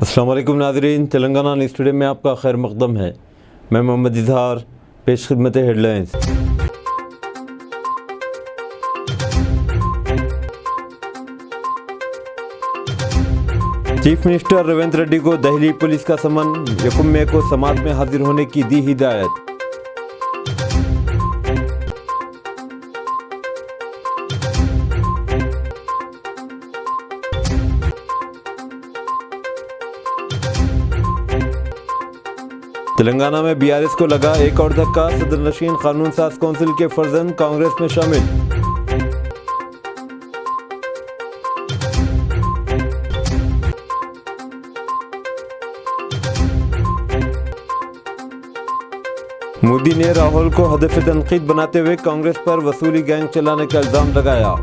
अस्सलाम वालेकुम नाज़रीन, तेलंगाना न्यूज़ टुडे में आपका खैर मक़दम है। मैं मोहम्मद इजहार, पेश खिदमत headlines. Chief minister Revanth Reddy को दिल्ली पुलिस का समन, 1 मई को समात में हाजिर होने की दी हिदायत। तेलंगाना में बीआरएस को लगा एक और धक्का, सदर नशीन कानून साज कौंसिल के फर्जंद कांग्रेस में शामिल। मोदी ने राहुल को हदफ तनकीद बनाते हुए कांग्रेस पर वसूली गैंग चलाने का इल्जाम लगाया।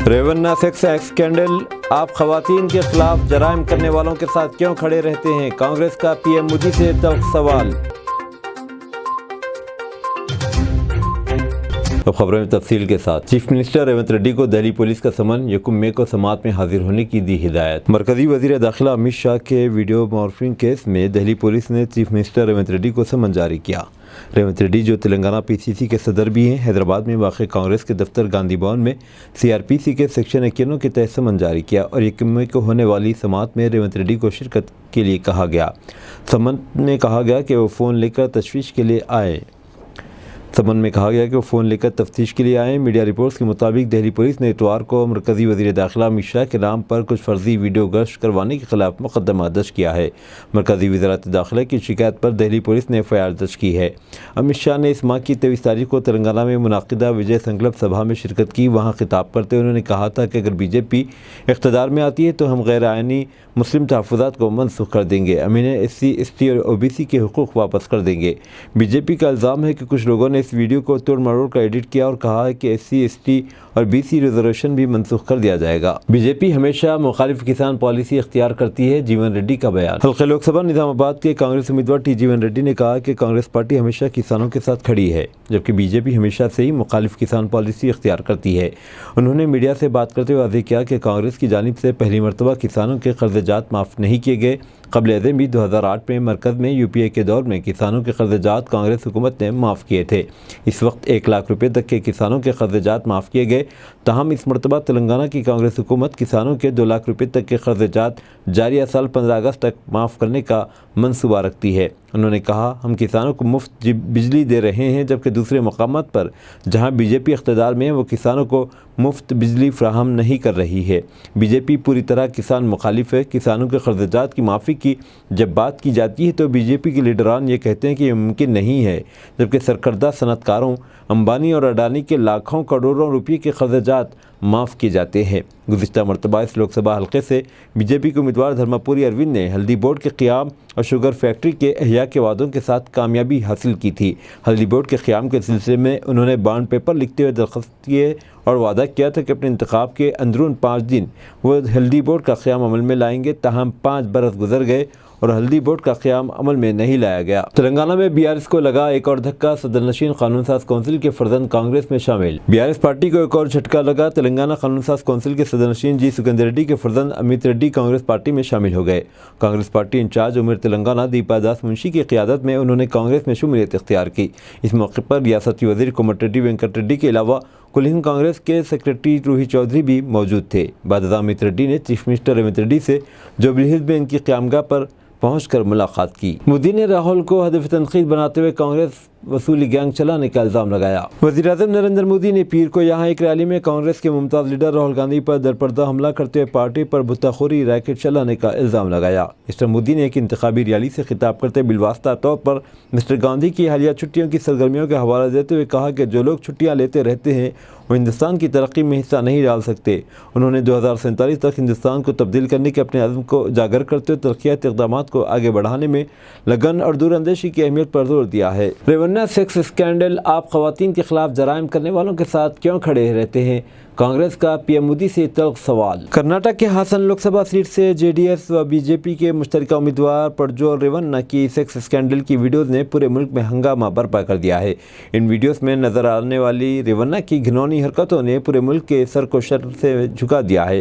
रेवन्ना सेक्स स्कैंडल, आप खवातीन के खिलाफ जराइम करने वालों के साथ क्यों खड़े रहते हैं? कांग्रेस का पीएम मोदी से तल्ख सवाल। तो खबरों में तफसील के साथ। चीफ मिनिस्टर रेवंत रेड्डी को दिल्ली पुलिस का समन, 1 मई को समात में हाजिर होने की दी हिदायत। मरकजी वजीर दाखिला अमित शाह के वीडियो मॉर्फिंग केस में दिल्ली पुलिस ने चीफ मिनिस्टर रेवंत रेड्डी को समन जारी किया। रेवंत रेड्डी, जो तेलंगाना पीसीसी के सदर भी हैं, हैदराबाद में वाक़ कांग्रेस के दफ्तर गांधी भवन में सीआरपीसी के सेक्शन 51 के तहत समन जारी किया और 1 मई को होने वाली समात में रेवंत रेड्डी को शिरकत के लिए कहा गया। समन में कहा गया कि वो फ़ोन लेकर तशवीश के लिए आए। समन में कहा गया कि वो फ़ोन लेकर तफ्तीश के लिए आए। मीडिया रिपोर्ट्स के मुताबिक दिल्ली पुलिस ने इतवार को मरकजी वज़ीर दाखिला अमित शाह के नाम पर कुछ फर्जी वीडियो गश्त करवाने के खिलाफ मुकदमा दर्ज किया है। मरकजी वज़ारत दाखिला की शिकायत पर दिल्ली पुलिस ने एफआईआर दर्ज की है। अमित शाह ने इस माह की 23 तारीख को तेलंगाना में मुनाकिदा विजय संकल्प सभा में शिरकत की। वहाँ खिताब करते उन्होंने कहा था कि अगर बीजेपी इक़्तिदार में आती है तो हम गैर आइनी मुस्लिम तहफ़्फ़ुज़ात को मनसूख कर देंगे, अमीन SC ST और OBC के हुकूक़ वापस कर देंगे। बीजेपी का इल्ज़ाम है कि कुछ लोगों ने इस वीडियो को तोड़ मरोड़ कर एडिट किया और कहा है कि SC ST और BC रिजर्वेशन भी मनसूख कर दिया जाएगा। बीजेपी हमेशा मुखालिफ किसान पॉलिसी इख्तियार करती है, जीवन रेड्डी का बयान। हल्के लोकसभा निज़ामाबाद के कांग्रेस उम्मीदवार T जीवन रेड्डी ने कहा कि कांग्रेस पार्टी हमेशा किसानों के साथ खड़ी है, जबकि बीजेपी हमेशा से ही मुखालिफ किसान पॉलिसी इख्तियार करती है। उन्होंने मीडिया से बात करते हुए वाज़ेह किया कि कांग्रेस की जानिब से पहली मरतबा किसानों के कर्ज़जात माफ़ नहीं किए गए। क़ब्ल अज़म भी 2008 में मरकज़ में UPA के दौर में किसानों के कर्ज़जात कांग्रेस हुकूमत ने माफ़ किए थे। इस वक्त 1 लाख रुपये तक के किसानों के कर्ज़जात माफ़ किए गए। ताहम इस मरतबा तेलंगाना की कांग्रेस हुकूमत किसानों के 2 लाख रुपये तक के कर्ज़जात जारिया साल 15 अगस्त तक माफ़ करने का मंसूबा रखती है। उन्होंने कहा, हम किसानों को मुफ्त बिजली दे रहे हैं, जबकि दूसरे मकामात पर जहां बीजेपी इख्तिदार में है वो किसानों को मुफ्त बिजली फ्राहम नहीं कर रही है। बीजेपी पूरी तरह किसान मुखालिफ है। किसानों के कर्ज़जात की माफ़ी की जब बात की जाती है तो बीजेपी के लीडरान ये कहते हैं कि यह मुमकिन नहीं है, जबकि सरकर्दा सनतकारों अंबानी और अडानी के लाखों करोड़ों रुपये के कर्ज़जात माफ़ किए जाते हैं। गुज़िश्ता मरतबा इस लोकसभा हल्के से बीजेपी के उम्मीदवार धर्मपुरी अरविंद ने हल्दी बोर्ड के क़याम और शुगर फैक्ट्री के एहया के वादों के साथ कामयाबी हासिल की थी। हल्दी बोर्ड के क़याम के सिलसिले में उन्होंने बॉन्ड पेपर लिखते हुए दरख्वास्त किए और वादा किया था कि अपने इंतखाब के अंदरून 5 दिन वो हल्दी बोर्ड का क़याम अमल में लाएंगे। ताहम 5 बरस गुजर गए और हल्दी बोर्ड का क़याम अमल में नहीं लाया गया। तेलंगाना में बीआरएस को लगा एक और धक्का, सदर नशीन कानून साज कौंसिल के फर्जंद कांग्रेस में शामिल। बीआरएस पार्टी को एक और झटका लगा। तेलंगाना कानून साज कौंसिल के सदर नशीन जी सुगंध रेड्डी के फर्जंद अमित रेड्डी कांग्रेस पार्टी में शामिल हो गए। कांग्रेस पार्टी इंचार्ज उमर तेलंगाना दीपा दास मुंशी की क़यादत में उन्होंने कांग्रेस में शुमूलियत इख्तियार की। इस मौके पर रियासती वज़ीर कोमटिरेड्डी वेंकट रेड्डी के अलावा कुल हिंद कांग्रेस के सेक्रेटरी रूही चौधरी भी मौजूद थे। बाद अमित रेड्डी ने चीफ मिनिस्टर रेवंत रेड्डी से जुबली हिल्स में इनकी क़यामगाह पर पहुंचकर मुलाकात की। मोदी ने राहुल को हदफ तनकीद बनाते हुए कांग्रेस वसूली गैंग चलाने का इल्ज़ाम लगाया। वज़ीर-ए-आज़म नरेंद्र मोदी ने पीर को यहाँ एक रैली में कांग्रेस के मुमताज़ लीडर राहुल गांधी पर दरपर्दा हमला करते हुए पार्टी पर भुत्ताखोरी रैकेट चलाने का इल्ज़ाम लगाया। मिस्टर मोदी ने एक इंतखाबी रैली से खिताब करते बिलवास्ता तौर पर मिस्टर गांधी की हालिया छुट्टियों की सरगर्मियों का हवाला देते हुए कहा कि जो लोग छुट्टियाँ लेते रहते हैं वो हिंदुस्तान की तरक्की में हिस्सा नहीं डाल सकते। उन्होंने 2047 तक हिंदुस्तान को तब्दील करने के अपने अज़्म को उजागर करते हुए तरक्याती इक़दामात को आगे बढ़ाने में लगन और दूरअंदेशी की अहमियत पर जोर दिया है। रेवन्यू रेवन्ना सेक्स स्कैंडल, आप ख़वातीन के ख़िलाफ़ जराइम करने वालों के साथ क्यों खड़े रहते हैं? कांग्रेस का पीएम मोदी से तल्ख सवाल। कर्नाटक के हासन लोकसभा सीट से जेडीएस व बीजेपी के मुश्तरका उम्मीदवार प्रज्वल रेवन्ना की सेक्स स्कैंडल की वीडियोज़ ने पूरे मुल्क में हंगामा बर्पा कर दिया है। इन वीडियोज़ में नज़र आने वाली रेवन्ना की घिनौनी हरकतों ने पूरे मुल्क के सर को शर से झुका दिया है।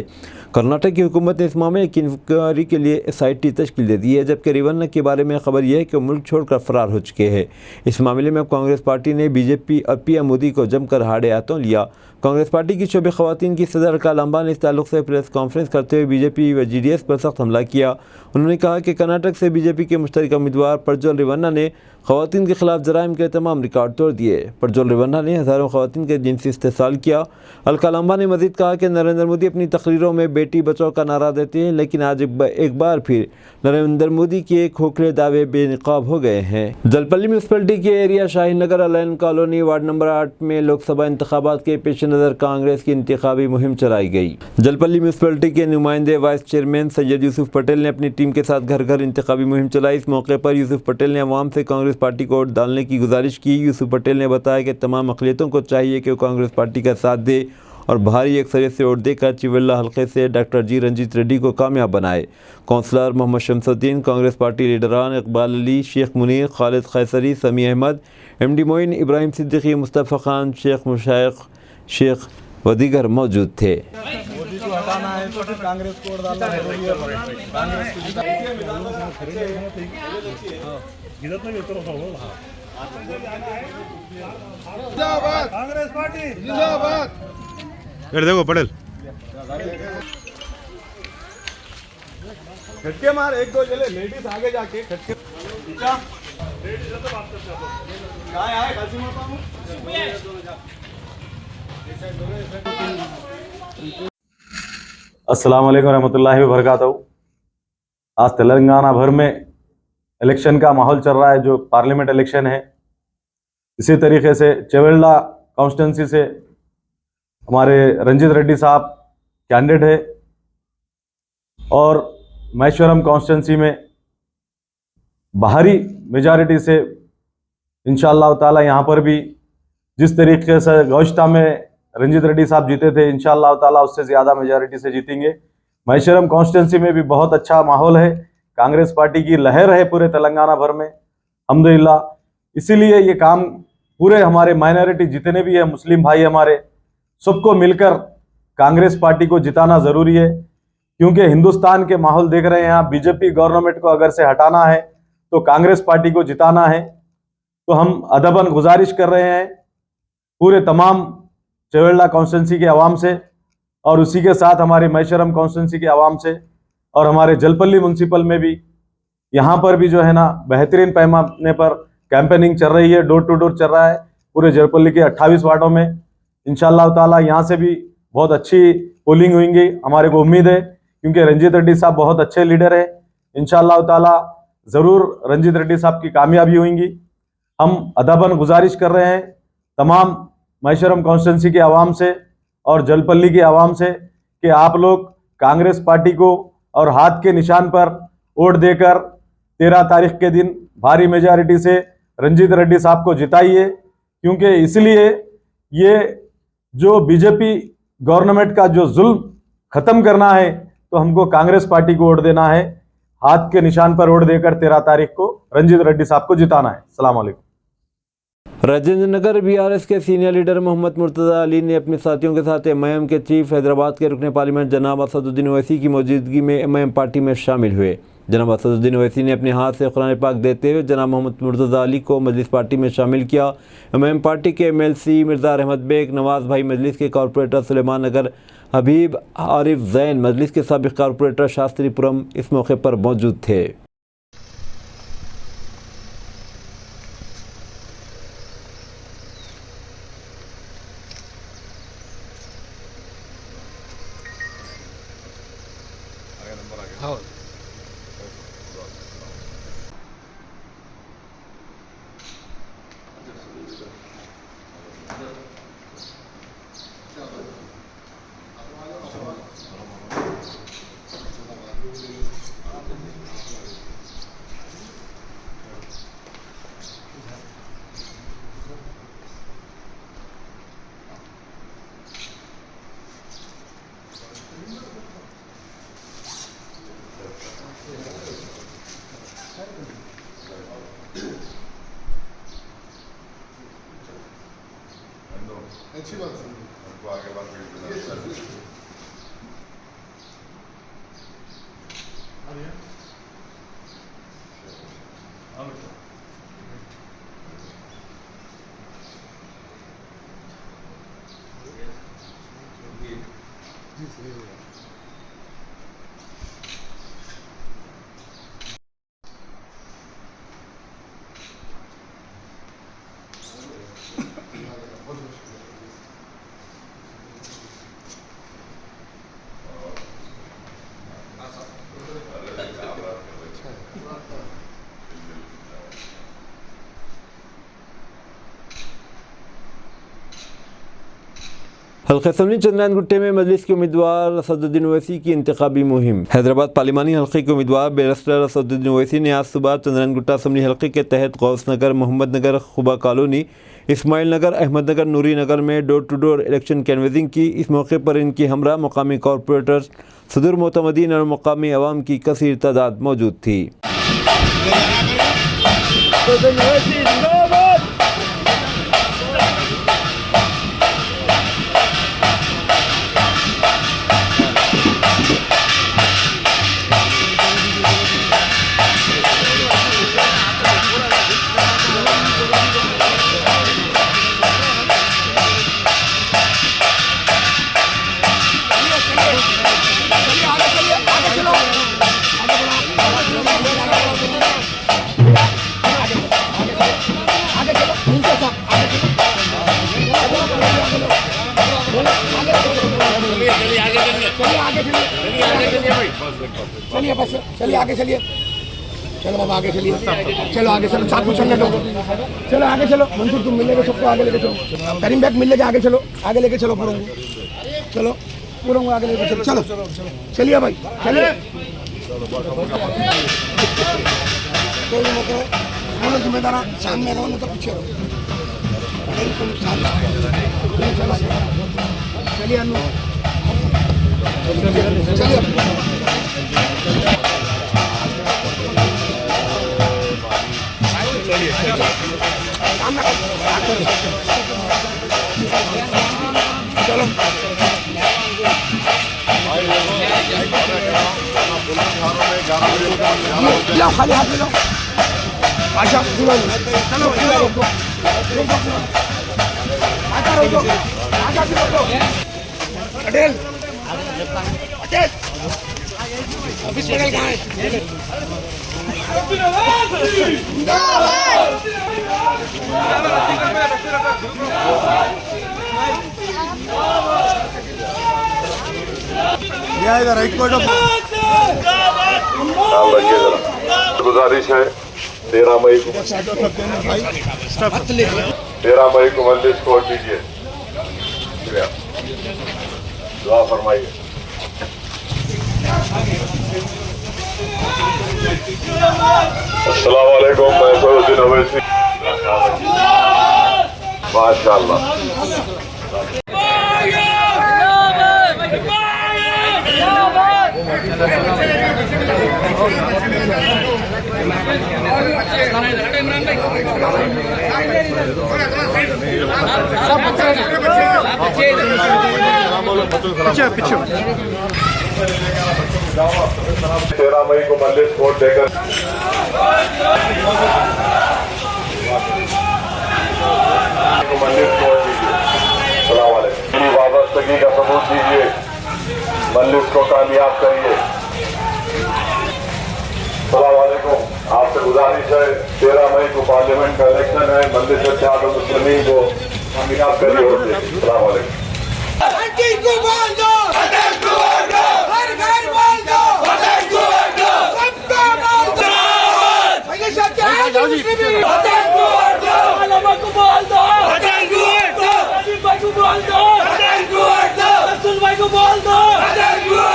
कर्नाटक की हुकूमत ने इस मामले की इंक्वायरी के लिए SIT तश्कील दे दी है, जबकि रेवन्ना के बारे में खबर यह है कि मुल्क छोड़कर फरार हो चुके हैं। इस मामले में कांग्रेस पार्टी ने बीजेपी और पीएम मोदी को जमकर हाड़े हाथों लिया। कांग्रेस पार्टी की शोबे ख़वातीन की सदर अरका लांबा ने इस ताल्लुक से प्रेस कॉन्फ्रेंस करते हुए बीजेपी व GDS पर सख्त हमला किया। उन्होंने कहा कि कर्नाटक से बीजेपी के मुश्तरका उम्मीदवार प्रज्वल रेवन्ना ने ख़वातीन के ख़िलाफ़ जराइम के तमाम रिकॉर्ड तोड़ दिए। प्रज्वल रेवन्ना ने हज़ारों ख़वातीन के जिनसी इस्तेहसाल किया। अरका लांबा ने मज़ीद कहा कि नरेंद्र मोदी अपनी तकरीरों में बेटी बचाओ का नारा देते हैं, लेकिन आज एक बार फिर नरेंद्र मोदी के खोखले दावे बेनकाब हो गए हैं। जलपल्ली म्यूनसिपलिटी के एरिया शाहीन नगर अलैन कॉलोनी वार्ड नंबर 8 में लोकसभा इंतखाबात के पेश नज़र कांग्रेस की इंतखाबी मुहिम चलाई गई। जलपल्ली म्यूनसिपलिटी के नुमाइंदे वाइस चेयरमैन सैयद यूसुफ पटेल ने अपनी टीम के साथ घर घर इंतखाबी मुहिम चलाई। इस मौके पर यूसुफ पटेल ने अवाम से कांग्रेस पार्टी को वोट डालने की गुजारिश की। यूसुफ पटेल ने बताया कि तमाम अक़लियतों को चाहिए कि वो कांग्रेस पार्टी का साथ दे और भारी अक्सरियत से वोट देकर चिवल्ला हल्के से डॉक्टर जी रंजीत रेड्डी को कामयाब बनाए। कौंसलर मोहम्मद शमसुद्दीन, कांग्रेस पार्टी लीडरान इकबाल अली, शेख मुनीर, खालिद खैसरी, समी अहमद, MD मोइन, इब्राहिम सिद्दीकी, मुस्तफ़ा खान, शेख मुशाइख शेख व दीगर मौजूद थे। कांग्रेस पार्टी जिंदाबाद। देखो पटेल खटके मार, एक दो जले लेडीज आगे जाके खटके अस्सलाम वालेकुम रहमतुल्लाहि व बरकातहू। आज तेलंगाना भर में इलेक्शन का माहौल चल रहा है, जो पार्लियामेंट इलेक्शन है। इसी तरीके से चेवेल्ला कॉन्स्टिट्यूंसी से हमारे रंजीत रेड्डी साहब कैंडिडेट है और महेश्वरम कॉन्स्टिट्यूंसी में भारी मेजॉरिटी से इंशाअल्लाह ताला यहाँ पर भी जिस तरीके से गौश्ता में रंजीत रेड्डी साहब जीते थे, इंशाअल्लाह ताला उससे ज़्यादा मेजॉरिटी से जीतेंगे। महेश्वरम कॉन्स्टिट्यूंसी में भी बहुत अच्छा माहौल है, कांग्रेस पार्टी की लहर है पूरे तेलंगाना भर में अल्हम्दुलिल्लाह। इसीलिए ये काम पूरे हमारे माइनॉरिटी जितने भी है मुस्लिम भाई हमारे सबको मिलकर कांग्रेस पार्टी को जिताना ज़रूरी है, क्योंकि हिंदुस्तान के माहौल देख रहे हैं आप। बीजेपी गवर्नमेंट को अगर से हटाना है तो कांग्रेस पार्टी को जिताना है। तो हम अदबन गुजारिश कर रहे हैं पूरे तमाम चेवेल्ला कॉन्स्टिट्यूंसी के अवाम से और उसी के साथ हमारे महेश्वरम कॉन्स्टिट्यूंसी के अवाम से और हमारे जलपल्ली म्यूनसिपल में भी, यहाँ पर भी जो है ना बेहतरीन पैमाने पर कैंपेनिंग चल रही है, डोर टू डोर चल रहा है पूरे जलपल्ली के 28 वार्डों में। इंशाअल्लाह ताला यहाँ से भी बहुत अच्छी पोलिंग होंगी, हमारे को उम्मीद है, क्योंकि रंजीत रेड्डी साहब बहुत अच्छे लीडर है। इंशाअल्लाह ताला ज़रूर रंजीत रेड्डी साहब की कामयाबी होंगी। हम अदबन गुजारिश कर रहे हैं तमाम महेश्वरम कॉन्स्टिट्यूंसी के अवाम से और जलपल्ली के अवाम से कि आप लोग कांग्रेस पार्टी को और हाथ के निशान पर वोट देकर 13 तारीख के दिन भारी मेजॉरिटी से रंजीत रेड्डी साहब को जिताइए, क्योंकि इसलिए ये जो बीजेपी गवर्नमेंट का जो जुल्म खत्म करना है तो हमको कांग्रेस पार्टी को वोट देना है, हाथ के निशान पर वोट देकर 13 तारीख को रंजीत रेड्डी साहब को जिताना है। अस्सलाम वालेकुम। राजेंद्र नगर BRS के सीनियर लीडर मोहम्मद मुर्तज़ा अली ने अपने साथियों के साथ MIM के चीफ हैदराबाद के रुकन पार्लियामेंट जनाब असदुद्दीन ओवैसी की मौजूदगी में MIM पार्टी में शामिल हुए। जनाब असदुद्दीन ओवैसी ने अपने हाथ से कुरान पाक देते हुए जनाब मोहम्मद मुर्तज़ा अली को मजलिस पार्टी में शामिल किया। MIM पार्टी के MLC मिर्ज़ा रहमत बेग, नवाज़ भाई मजलिस के कॉरपोरेटर सुलेमान नगर, हबीब आरिफ जैन मजलिस के साबिक़ कॉरपोरेटर शास्त्रीपुरम इस मौके पर मौजूद थे। अच्छी बात है। उनको आगे बढ़ हल्का असम्बली चंद्रयान गुट्टे में मजलिस के उम्मीदवार असदुद्दीन ओवैसी की इंतखाबी मुहिम। हैदराबाद पार्लिमानी हल्के के उम्मीदवार बैरिस्टर असदुद्दीन ओवैसी ने आज सुबह चंद्रयान गुट्टा असम्बली हल्के के तहत गौस नगर, मोहम्मद नगर, खुबा कॉलोनी, इस्माइल नगर, अहमद नगर, नूरी नगर में डोर टू डोर इलेक्शन कैनवेजिंग की। इस मौके पर इनकी हमरा मुकामी कॉरपोरेटर, सदर मोतमदीन और मुकामी अवाम की कसीर तादाद मौजूद थी। चलिए बस चलिए आगे चलिए, चलो बाबा आगे चलिए, चलो आगे चलो, साथ में चलने दो, चलो आगे चलो, मंसूर तुम मिलेंगे सबको आगे लेके चलो, करीम बैग मिल लेके आगे चलो, आगे लेके चलो पूरों को, चलो पूरों को आगे लेके चलो, चलो चलिए भाई चलिए, कोई मत रहो, जिम्मेदार सामने रहो ना तो पीछे रहो, चलिए अनु चलिए चलो लो खाली हाथ में लो, अच्छा चलो पटेल पटेल ऑफिस पटेल कहाँ है? गुजारिश है 13 मई को मजलिस को वोट दीजिए। दुआ फरमाइए। अस्सलाम वालेकुम, मैं असदुद्दीन ओवैसी। माशाअल्लाह। पीछे 13 मई को मजलिस वोट देकर वाबस्तगी का सबूत दीजिए, मजलिस को कामयाब करिए। अस्सलाम वालेकुम, आपसे गुजारिश है 13 मई को पार्लियामेंट का इलेक्शन है, मजलिस इत्तेहाद मुस्लिमीन को कामयाब करिए। अस्सलाम वालेकुम।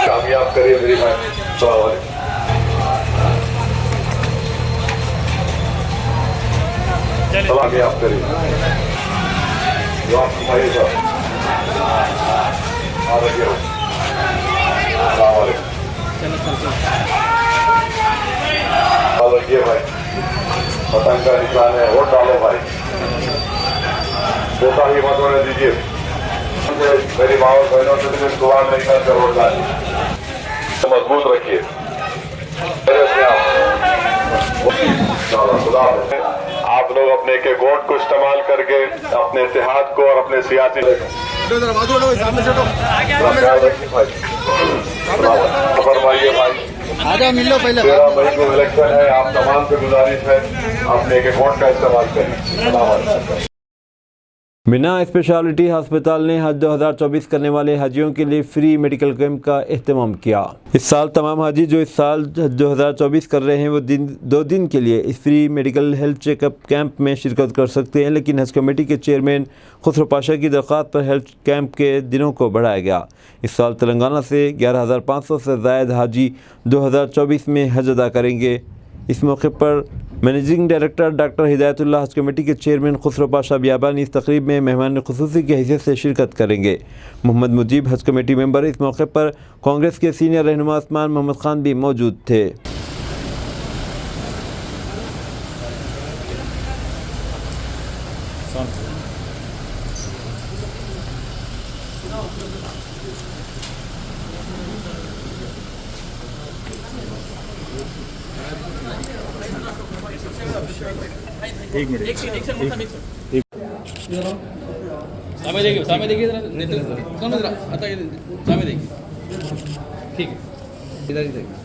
कामयाब करिए मेरी भाई। अस्सलाम वालेकुम। कामयाब करिए। भाई साहब भाई, पतंग का निशान है, वोट डालो भाई। कोताही मत होने दीजिए। मेरी माँ और बहनों से भी दुआ नहीं कर जरूरत है, मजबूत रखिए। आप लोग अपने के वोट को इस्तेमाल करके अपने इत्तेहाद को और अपने सियासी फरमाइए भाई। आजा मिल लो पहले। 13 मई को इलेक्शन है, आप तमाम से गुजारिश है अपने के वोट का इस्तेमाल करें। बिना स्पेशलिटी अस्पताल ने हज 2024 करने वाले हाजियों के लिए फ्री मेडिकल कैंप का एहतमाम किया। इस साल तमाम हाजी जो इस साल हज 2024 कर रहे हैं वो 2 दिन के लिए इस free medical health checkup camp में शिरकत कर सकते हैं, लेकिन हज कमेटी के चेयरमैन खुसरो पाशा की दरख्वास्त पर हेल्थ कैंप के दिनों को बढ़ाया गया। इस साल तेलंगाना से 11,500 से ज़ायद हाजी 2024 में हज अदा करेंगे। इस मौके पर मैनेजिंग डायरेक्टर डॉक्टर हिदायतुल्लाह हज कमेटी के चेयरमैन खुसरो पाशा बियाबानी इस तकरीब में मेहमान खुसूसी की हैसियत से शिरकत करेंगे। मोहम्मद मुजीब हज कमेटी मेंबर इस मौके पर कांग्रेस के सीनियर रहनुमा उस्मान मोहम्मद खान भी मौजूद थे। सामने देखिए जरा समझ रहा आता है, सामने देखिए। ठीक है, इधर ही देखिए।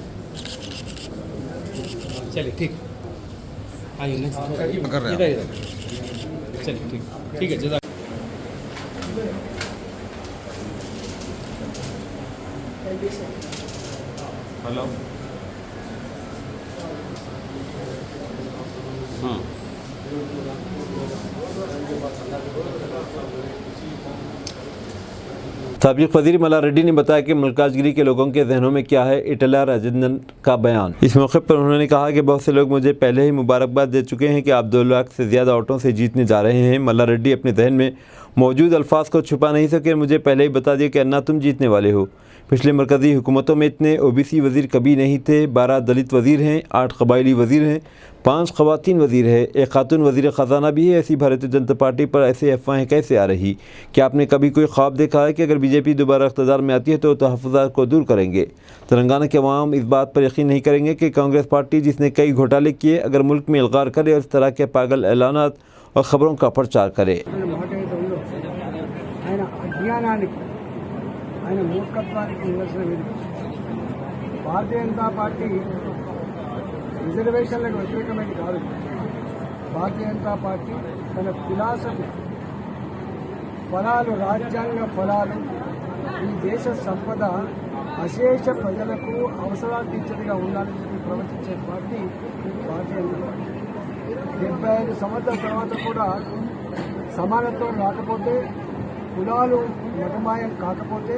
चलिए ठीक, आइए नेक्स्ट इधर चलिए। ठीक है जरा हेलो। हाँ साबिक वज़ीर मल्ला रेड्डी ने बताया कि मल्काजगिरी के लोगों के जहनों में क्या है, इटला राजेंद्रन का बयान। इस मौके पर उन्होंने कहा कि बहुत से लोग मुझे पहले ही मुबारकबाद दे चुके हैं कि आप 2 लाख से ज़्यादा वोटों से जीतने जा रहे हैं। मल्ला रेड्डी अपने जहन में मौजूद अल्फाज को छुपा नहीं सके, मुझे पहले ही बता दिया कि अन्ना तुम जीतने वाले हो। पिछले मरकज़ी हुकूमतों में इतने ओबीसी वज़ीर कभी नहीं थे। 12 दलित वज़ीर हैं, 8 कबायली वज़ीर हैं, 5 ख़वातीन वज़ीर है, एक खातून वज़ीर ख़जाना भी है। ऐसी भारतीय जनता पार्टी पर ऐसे अफवाहें कैसे आ रही? क्या आपने कभी कोई ख्वाब देखा है कि अगर बीजेपी दोबारा इक़्तिदार में आती है तो तहफ़्फ़ुज़ात को दूर करेंगे? तेलंगाना के अवाम इस बात पर यकीन नहीं करेंगे कि कांग्रेस पार्टी जिसने कई घोटाले किए अगर मुल्क में इल्गार करे और इस तरह के पागल ऐलानात और ख़बरों का प्रचार करे। ఆయన మూర్ఖత్వానికి నిదర్శనం ఇది. భారతీయ జనతా పార్టీ రిజర్వేషన్లకు వ్యతిరేకమైనది కాదు. భారతీయ జనతా పార్టీ తన ఫిలాసఫీ ఫలాలు, రాజ్యాంగ ఫలాలు, ఈ దేశ సంపద అశేష ప్రజలకు అవసరాలు తీర్చేదిగా ఉండాలని చెప్పి ప్రవర్తించే పార్టీ భారతీయ జనతా పార్టీ. 75 సంవత్సరాల తర్వాత కూడా సమానత్వం రాకపోతే, కులాలు మతమాయం కాకపోతే,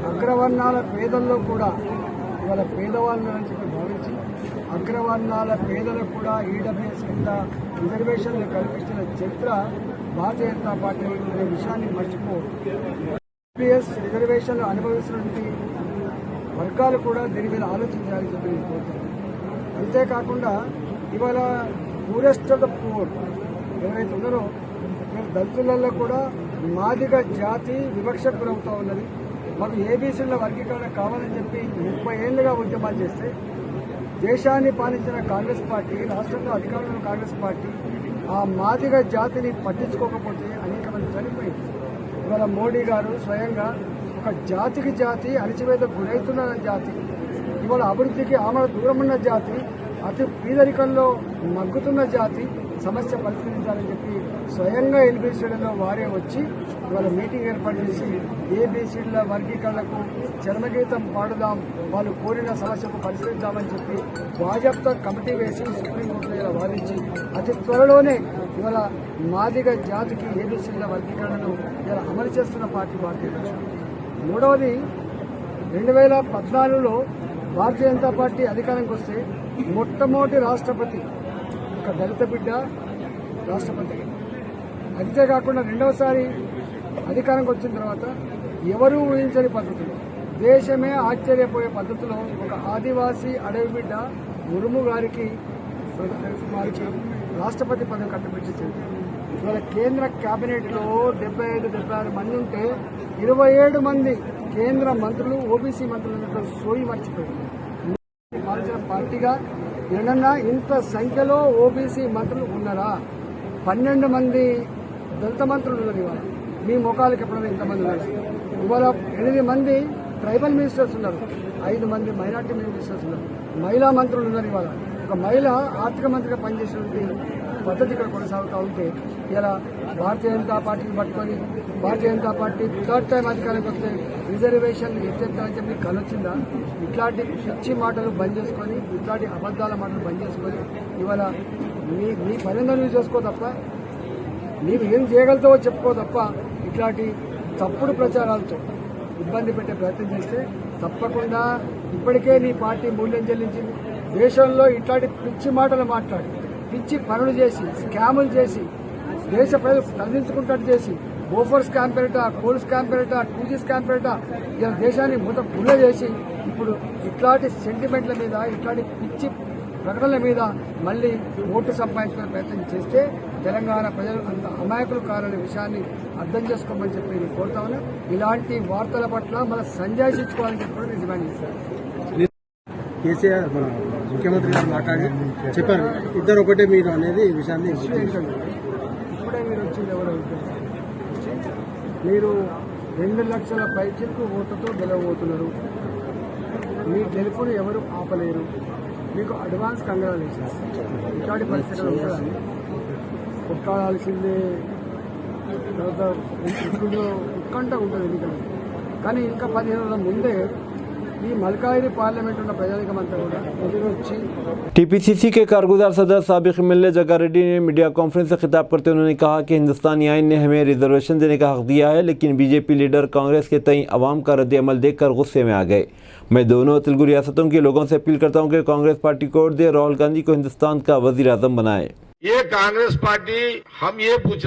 అగ్రవర్ణాల పేదల్లో కూడా ఇవాళ పేదవాళ్ళని చెప్పి భావించి అగ్రవర్ణాల పేదలకు కూడా ఈడబ్ల్యూఎస్ కింద రిజర్వేషన్లు కల్పించిన చరిత్ర భారతీయ జనతా పార్టీ అనే విషయాన్ని మర్చిపో. ఈడబ్ల్యూఎస్ రిజర్వేషన్లు అనుభవిస్తున్నటువంటి వర్గాలు కూడా దీని మీద ఆలోచించాలని చెప్పి నేను కోరుతాను. అంతేకాకుండా ఇవాళ పూరెస్ట్ ఆఫ్ ద పూర్ ఎవరైతే ఉన్నారో దళితులలో కూడా మాదిగ జాతి వివక్షకు గురవుతూ ఉన్నది. మాకు ఏబీసీల వర్గీకరణ కావాలని చెప్పి 30 ఏళ్లుగా ఉద్యమాలు చేస్తే దేశాన్ని పాలించిన కాంగ్రెస్ పార్టీ, రాష్ట్రంలో అధికారంలో కాంగ్రెస్ పార్టీ ఆ మాదిగ జాతిని పట్టించుకోకపోతే అనేక మంది చనిపోయింది. ఇవాళ మోడీ గారు స్వయంగా ఒక జాతికి జాతి అణచివేతకు గురవుతున్న జాతి, ఇవాళ అభివృద్ధికి ఆమె దూరం ఉన్న జాతి, అతి పేదరికంలో మగ్గుతున్న జాతి సమస్య పరిష్కరించాలని చెప్పి స్వయంగా ఎల్బీసీలలో వారే వచ్చి ఇవాళ మీటింగ్ ఏర్పాటు చేసి ఏబీసీల వర్గీకరణకు చరమగీతం పాడుదాం, వాళ్ళు కోరిన సమస్యకు పరిష్కరించామని చెప్పి భాజపా కమిటీ వేసి సుప్రీంకోర్టులో ఇలా వాదించి అతి త్వరలోనే ఇవాళ మాదిగ జాతికి ఏబీసీల వర్గీకరణను ఇలా అమలు చేస్తున్న పార్టీ భారతీయ జనతా పార్టీ. మూడవది 2014లో భారతీయ జనతా పార్టీ అధికారానికి వస్తే మొట్టమొదటి రాష్ట్రపతి ఒక దళిత బిడ్డ రాష్ట్రపతి. అంతేకాకుండా రెండవసారి అధికారంకి వచ్చిన తర్వాత ఎవరూ ఊహించని పద్ధతిలో, దేశమే ఆశ్చర్యపోయే పద్ధతిలో ఒక ఆదివాసీ అడవి బిడ్డ ముర్ము వారికి రాష్ట్రపతి పదవి కట్టబెట్టించింది. ఇవాళ కేంద్ర కేబినెట్లో 75-76 మంది ఉంటే 27 మంది కేంద్ర మంత్రులు ఓబీసీ మంత్రులు సోయి మర్చిపోయారు. పాలించిన పార్టీగా ఏమన్నా ఇంత సంఖ్యలో ఓబీసీ మంత్రులు ఉన్నారా? 12 మంది దళిత మంత్రులు ఉన్నారు. ఇవాళ మీ ముఖాలకు ఎప్పుడైనా ఇంతమంది ఉన్నారు? ఇవాళ 8 మంది ట్రైబల్ మినిస్టర్స్ ఉన్నారు, 5 మంది మైనార్టీ మినిస్టర్స్ ఉన్నారు, మహిళా మంత్రులు ఉన్నారు. ఇవాళ ఒక మహిళ ఆర్థిక మంత్రిగా పనిచేసినటువంటి పద్ధతి ఇక్కడ కొనసాగుతూ ఉంటే ఇలా భారతీయ జనతా పార్టీని పట్టుకొని Bharatiya Janata party 3rd time అధికారానికి వస్తే రిజర్వేషన్ ఎత్తెత్తాలని చెప్పి కలొచ్చిందా? ఇట్లాంటి పిచ్చి మాటలు బంద్ చేసుకొని, ఇట్లాంటి అబద్ధాల మాటలు బంద్ చేసుకొని ఇవాళ మీ పనిందో నువ్వు చేసుకో తప్ప, నీవు ఏం చేయగలుగుతావో చెప్పుకో తప్ప ఇట్లాంటి తప్పుడు ప్రచారాలతో ఇబ్బంది పెట్టే ప్రయత్నం చేస్తే తప్పకుండా ఇప్పటికే నీ పార్టీ మూల్యం చెల్లించింది. దేశంలో ఇట్లాంటి పిచ్చి మాటలు మాట్లాడి పిచ్చి పనులు చేసి స్కాములు చేసి దేశ ప్రజలు తరలించుకుంటట్టు చేసి బోఫర్ స్కామ్ పేరిట, కోల్ స్కామ్ పేరిట, 2G స్కామ్ పేరిట ఇలా దేశాన్ని మొత్తం గుల్ల చేసి ఇప్పుడు ఇట్లాంటి సెంటిమెంట్ల మీద ఇట్లాంటి పిచ్చి ప్రకటనల మీద మళ్ళీ ఓటు సంపాదించుకునే ప్రయత్నం చేస్తే తెలంగాణ ప్రజలు అంత అమాయకులు కారనే విషయాన్ని అర్థం చేసుకోమని చెప్పి నేను కోరుతా ఉన్నా. ఇలాంటి వార్తల పట్ల మన సంజాయించుకోవాలని చెప్పి కూడా నేను డిమాండ్ చేశాను. కేసీఆర్ మన ముఖ్యమంత్రి గారు మాట్లాడి చెప్పారు, ఇద్దరు ఒకటే మీరు అనేది ఈ విషయాన్ని ఇప్పుడే మీరు వచ్చింది ఎవరో మీరు 2 లక్షల పైచిలకు ఓటుతో గెలవబోతున్నారు. మీ గెలుపును ఎవరు ఆపలేరు. మీకు అడ్వాన్స్ కంగ్రాచులేషన్స్. ఇట్లాంటి పరిస్థితులు ఉంటుందని కొట్టాడాల్సిందే. తర్వాత ఉత్కంఠ ఉంటుంది ఎన్నికలు. కానీ ఇంకా 15 రోజుల ముందే ఈ మల్కాజిగిరి పార్లమెంట్ ఉన్న ప్రజానికమంతా కూడా ఎదురొచ్చి टीपीसीसी के कारगुजार सदर साबिक एमएलए जग्गा रेड्डी ने मीडिया कॉन्फ्रेंस से खिताब करते हुए उन्होंने कहा कि हिंदुस्तानी आइन ने हमें रिजर्वेशन देने का हक दिया है, लेकिन बीजेपी लीडर कांग्रेस के तई अवाम का रद्द अमल देखकर गुस्से में आ गए। मैं दोनों तेलुगु रियासतों के लोगों से अपील करता हूं कि कांग्रेस पार्टी को वोट दे, राहुल गांधी को हिंदुस्तान का वजीर आजम बनाए। ये कांग्रेस पार्टी हम ये पूछ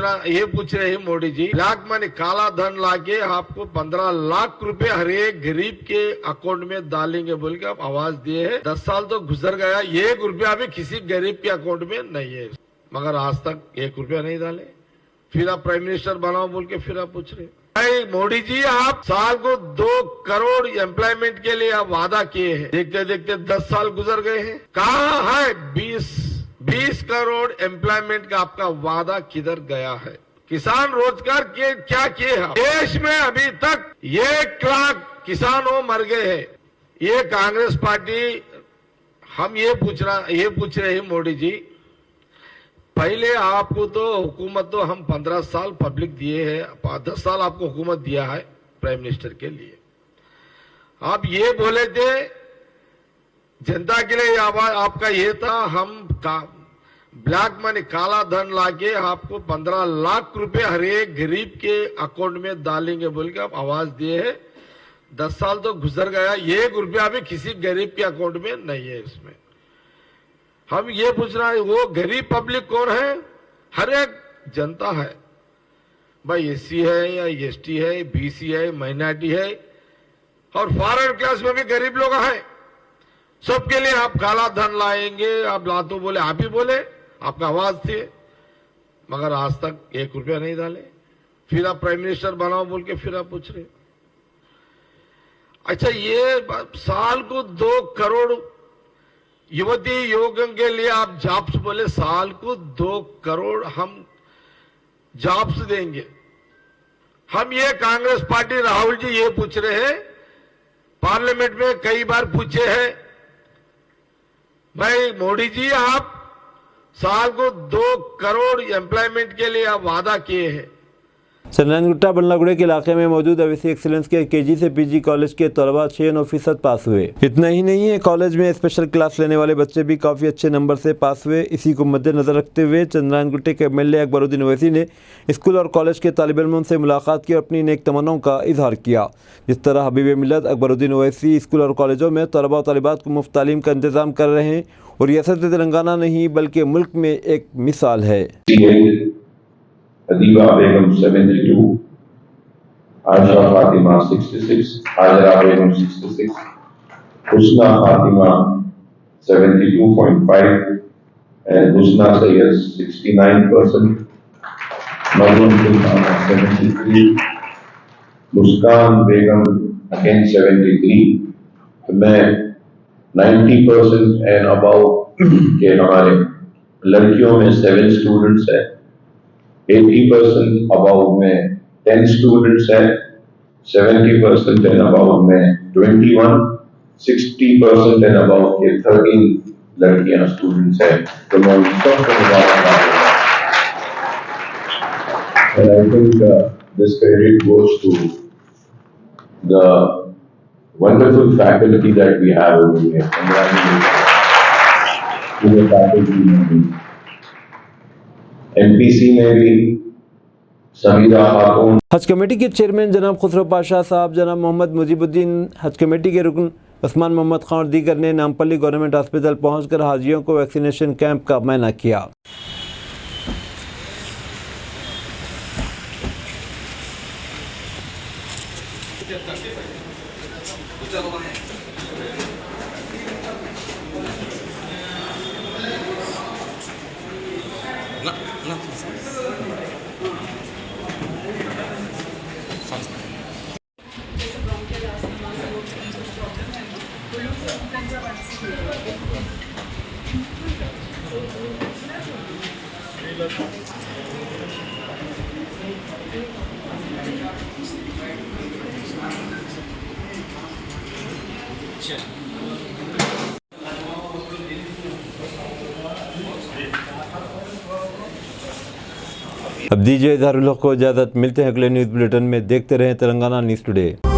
रहे हैं मोदी जी, ब्लैक मनी काला धन लाके आपको 15 लाख रुपए हर एक गरीब के अकाउंट में डालेंगे बोल के आप आवाज दिए हैं। 10 साल तो गुजर गया, 1 रुपया भी किसी गरीब के अकाउंट में नहीं है, मगर आज तक 1 रुपया नहीं डाले। फिर आप प्राइम मिनिस्टर बनाओ बोल के फिर आप पूछ रहे। भाई मोदी जी, आप साल को 2 करोड़ एम्प्लॉयमेंट के लिए आप वादा किए हैं, देखते देखते 10 साल गुजर गए हैं। कहाँ है 20 करोड़ एम्प्लॉयमेंट का आपका वादा किधर गया है? किसान रोजगार के क्या किए हैं? देश में अभी तक 1 लाख किसानों मर गए हैं। ये कांग्रेस पार्टी हम ये पूछ रहे हैं मोदी जी, पहले आपको तो हुकूमत तो हम 15 साल पब्लिक दिए हैं, 10 साल आपको हुकूमत दिया है प्राइम मिनिस्टर के लिए। आप ये बोले थे जनता के लिए आपका ये था, हम ब्लैक मनी काला धन लाके आपको 15 लाख रुपए हर एक गरीब के अकाउंट में डालेंगे बोल के आप आवाज दिए हैं। 10 साल तो गुजर गया, 1 रुपया भी किसी गरीब के अकाउंट में नहीं है। इसमें हम ये पूछ रहे हैं, वो गरीब पब्लिक कौन है? हर एक जनता है भाई, एससी है या एसटी है, बीसी है, माइनॉरिटी है, और फॉरवर्ड क्लास में भी गरीब लोग हैं। सबके लिए आप काला धन लाएंगे, आप लातो बोले, आप ही बोले, आपका आवाज थी, मगर आज तक 1 रुपया नहीं डाले। फिर आप प्राइम मिनिस्टर बनाओ बोल के फिर आप पूछ रहे। अच्छा, ये साल को 2 करोड़ युवती युवकों के लिए आप जॉब्स बोले, साल को 2 करोड़ हम जॉब्स देंगे। हम ये कांग्रेस पार्टी राहुल जी ये पूछ रहे हैं, पार्लियामेंट में कई बार पूछे हैं, भाई मोदी जी, आप साल को 2 करोड़ एम्प्लॉयमेंट के लिए आप वादा किए हैं। चंद्रायनगुट्टा बल्लागुड़े के इलाके में मौजूद अवेसी एक्सीलेंस के केजी से पीजी कॉलेज के तलबा 96% पास हुए। इतना ही नहीं है, कॉलेज में स्पेशल क्लास लेने वाले बच्चे भी काफ़ी अच्छे नंबर से पास हुए। इसी को मद्देनजर रखते हुए चंद्रायनगुट्टे के एमएलए अकबरुद्दीन ओवैसी ने स्कूल और कॉलेज के तालिब इल्मों से मुलाकात की और अपनी नेक तमन्नाओं का इजहार किया। जिस तरह हबीब मिल्लत अकबरुद्दीन ओवैसी स्कूल और कॉलेजों में तलबा और तालिबात को मुफ्त तालीम का इंतज़ाम कर रहे हैं और रियासत तेलंगाना नहीं बल्कि मुल्क में एक मिसाल है। Adiba Begum 72, Asha Fatima 66, Hajra Begum 66, Husna Fatima 72.5 and Husna Sayyed 69%, Mariam Sultana 73, Muskan Begum again 73। तो मैं 90% एंड अबाउ के हमारे लड़कियों में 7 स्टूडेंट्स हैं, 80% अबाउ में 10 स्टूडेंट्स हैं, 70% एंड अबाउ में 21, 60% एंड अबाउ के 13 लड़कियां स्टूडेंट्स हैं। तो मैं सबको मुबारकबाद देता हूं। And I think this credit goes to the wonderful faculty that we have over here. Congratulations to the faculty members. MPC में भी समीरा खातून, हज कमेटी के चेयरमैन जनाब खुसरो पाशा साहब, जनाब मोहम्मद मुजीबुद्दीन, हज कमेटी के रुकन उस्मान मोहम्मद खान और दीगर ने नामपल्ली गवर्नमेंट हॉस्पिटल पहुंचकर हाजियों को वैक्सीनेशन कैंप का मुआयना किया। अब दीजिए इजहारुल हक को इजाज़त। मिलते हैं अगले न्यूज़ बुलेटिन में। देखते रहें तेलंगाना न्यूज़ टुडे।